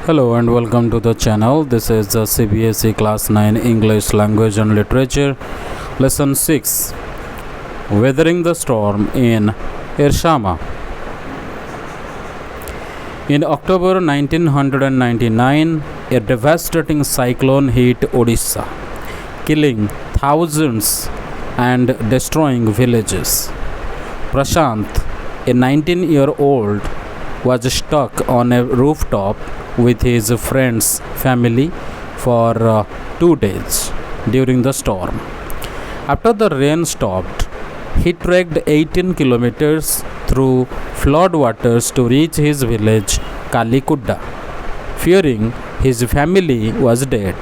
Hello and welcome to the channel. This is the CBSE Class 9 English Language and Literature Lesson 6, Weathering the Storm in Ersama. In October 1999, a devastating cyclone hit Odisha, killing thousands and destroying villages. Prashant, a 19-year-old, was stuck on a rooftop with his friend's family for 2 days during the storm. After the rain stopped, he trekked 18 kilometers through floodwaters to reach his village Kalikudda, fearing his family was dead.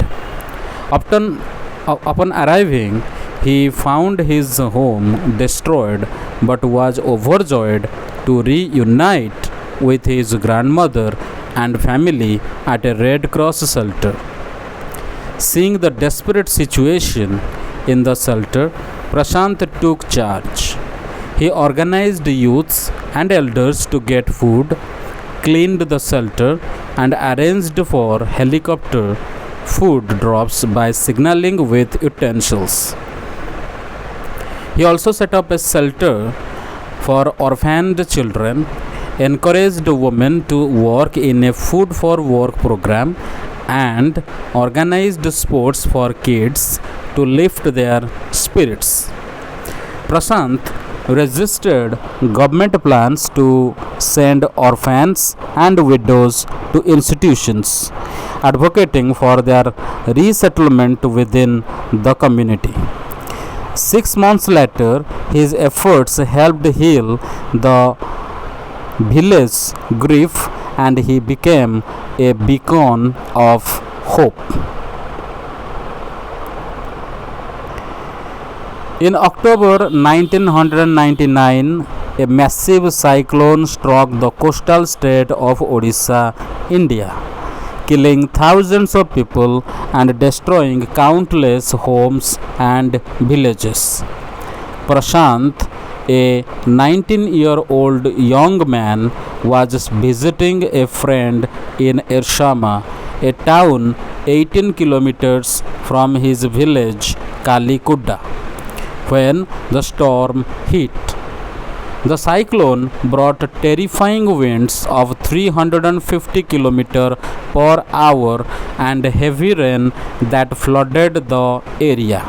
Upon arriving, he found his home destroyed but was overjoyed to reunite with his grandmother and family at a Red Cross shelter. Seeing the desperate situation in the shelter, Prashant took charge. He organized youths and elders to get food, cleaned the shelter, and arranged for helicopter food drops by signaling with utensils. He also set up a shelter for orphaned children, encouraged women to work in a food for work program, and organized sports for kids to lift their spirits. Prashant resisted government plans to send orphans and widows to institutions, advocating for their resettlement within the community. 6 months later, his efforts helped heal the village grief and he became a beacon of hope. In October 1999, a massive cyclone struck the coastal state of Odisha, India, killing thousands of people and destroying countless homes and villages. Prashant, a 19-year-old young man, was visiting a friend in Ersama, a town 18 kilometers from his village Kalikudda, when the storm hit. The cyclone brought terrifying winds of 350 km per hour and heavy rain that flooded the area.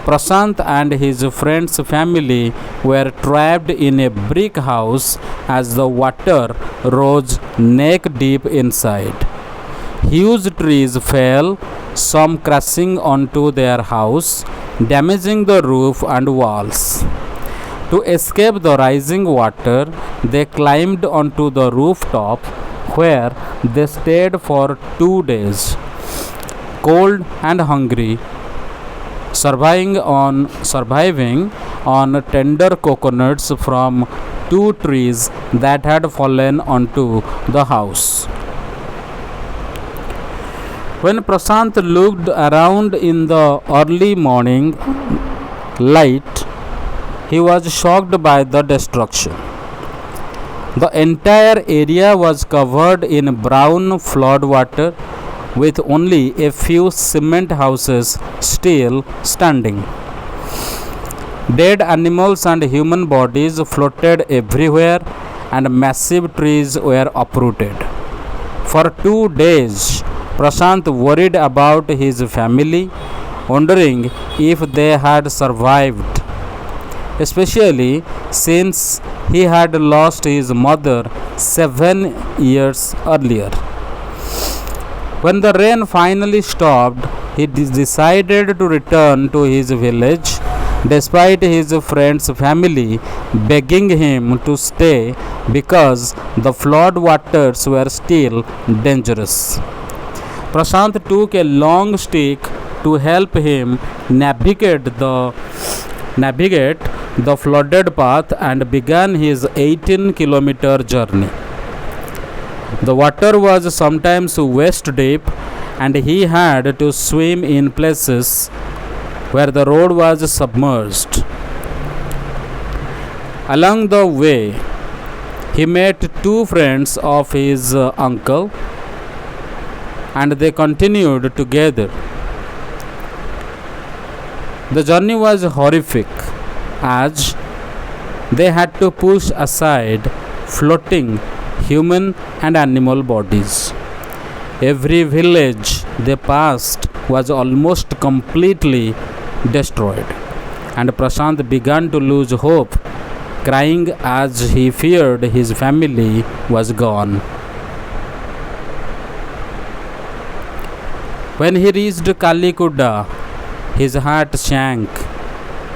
Prashant and his friend's family were trapped in a brick house as the water rose neck deep inside. Huge trees fell, some crashing onto their house, damaging the roof and walls. To escape the rising water, they climbed onto the rooftop where they stayed for 2 days, cold and hungry, surviving on tender coconuts from 2 trees that had fallen onto the house. When Prashant looked around in the early morning light, he was shocked by the destruction. The entire area was covered in brown floodwater, with only a few cement houses still standing. Dead animals and human bodies floated everywhere, and massive trees were uprooted. For 2 days, Prashant worried about his family, wondering if they had survived, especially since he had lost his mother 7 years earlier. When the rain finally stopped, he decided to return to his village, despite his friend's family begging him to stay because the flood waters were still dangerous. Prashant took a long stick to help him navigate the flooded path and began his 18-kilometer journey. The water was sometimes waist deep, and he had to swim in places where the road was submerged. Along the way, he met two friends of his uncle, and they continued together. The journey was horrific as they had to push aside floating human and animal bodies. Every village they passed was almost completely destroyed, and Prashant began to lose hope, crying as he feared his family was gone. When he reached Kalikudda, his heart sank.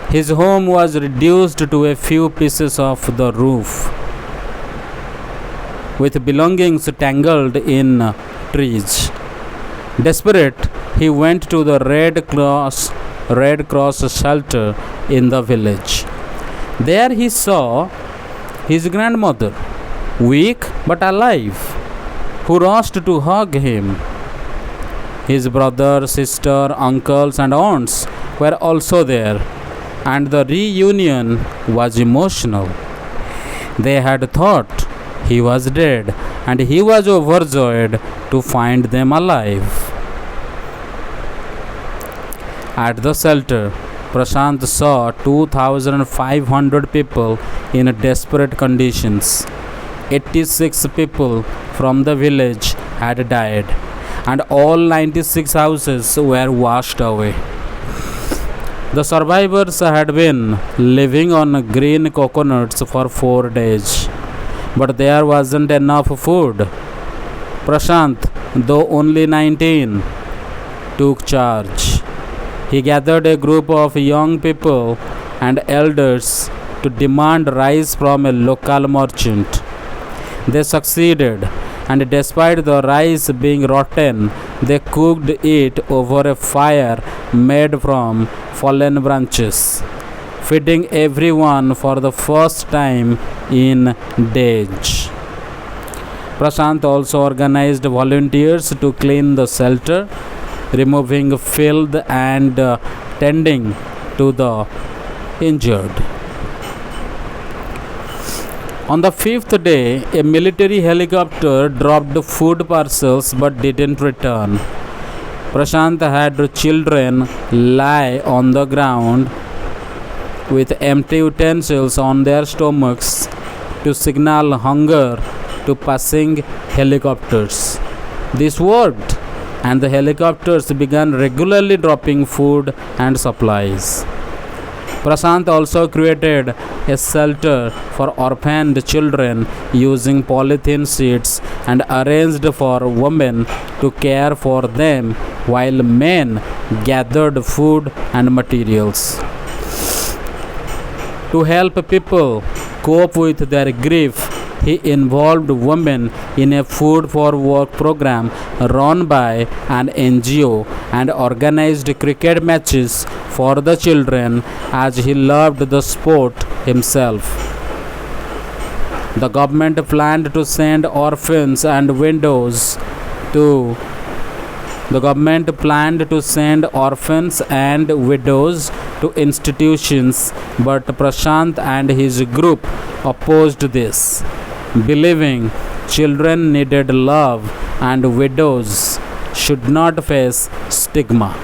His home was reduced to a few pieces of the roof, with belongings tangled in trees. Desperate, he went to the Red Cross shelter in the village. There he saw his grandmother, weak but alive, who rushed to hug him. His brother, sister, uncles, and aunts were also there, and the reunion was emotional. They had thought he was dead, and he was overjoyed to find them alive. At the shelter, Prashant saw 2,500 people in desperate conditions. 86 people from the village had died, and all 96 houses were washed away. The survivors had been living on green coconuts for 4 days, but there wasn't enough food. Prashant, though only 19, took charge. He gathered a group of young people and elders to demand rice from a local merchant. They succeeded, and despite the rice being rotten, they cooked it over a fire made from fallen branches, feeding everyone for the first time in days. Prashant also organized volunteers to clean the shelter, removing filth and tending to the injured. On the fifth day, a military helicopter dropped food parcels but didn't return. Prashant had children lie on the ground with empty utensils on their stomachs to signal hunger to passing helicopters. This worked, and the helicopters began regularly dropping food and supplies. Prashant also created a shelter for orphaned children using polythene sheets and arranged for women to care for them while men gathered food and materials. To help people cope with their grief, he involved women in a food for work program run by an NGO and organized cricket matches for the children as he loved the sport himself. The government planned to send orphans and widows to institutions, but Prashant and his group opposed this, believing children needed love and widows should not face stigma.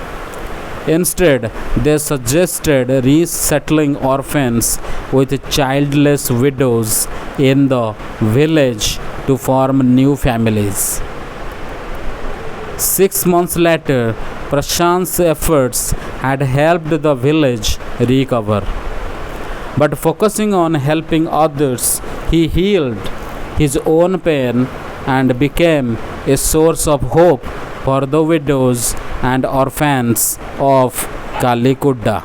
Instead, they suggested resettling orphans with childless widows in the village to form new families. 6 months later, Prashant's efforts had helped the village recover. But focusing on helping others, he healed his own pain and became a source of hope for the widows and orphans of Kalikudda.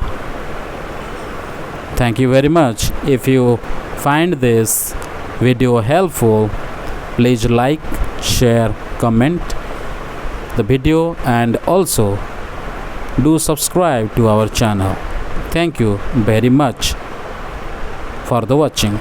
Thank you very much. If you find this video helpful, please like, share, comment the video, and also do subscribe to our channel. Thank you very much for the watching.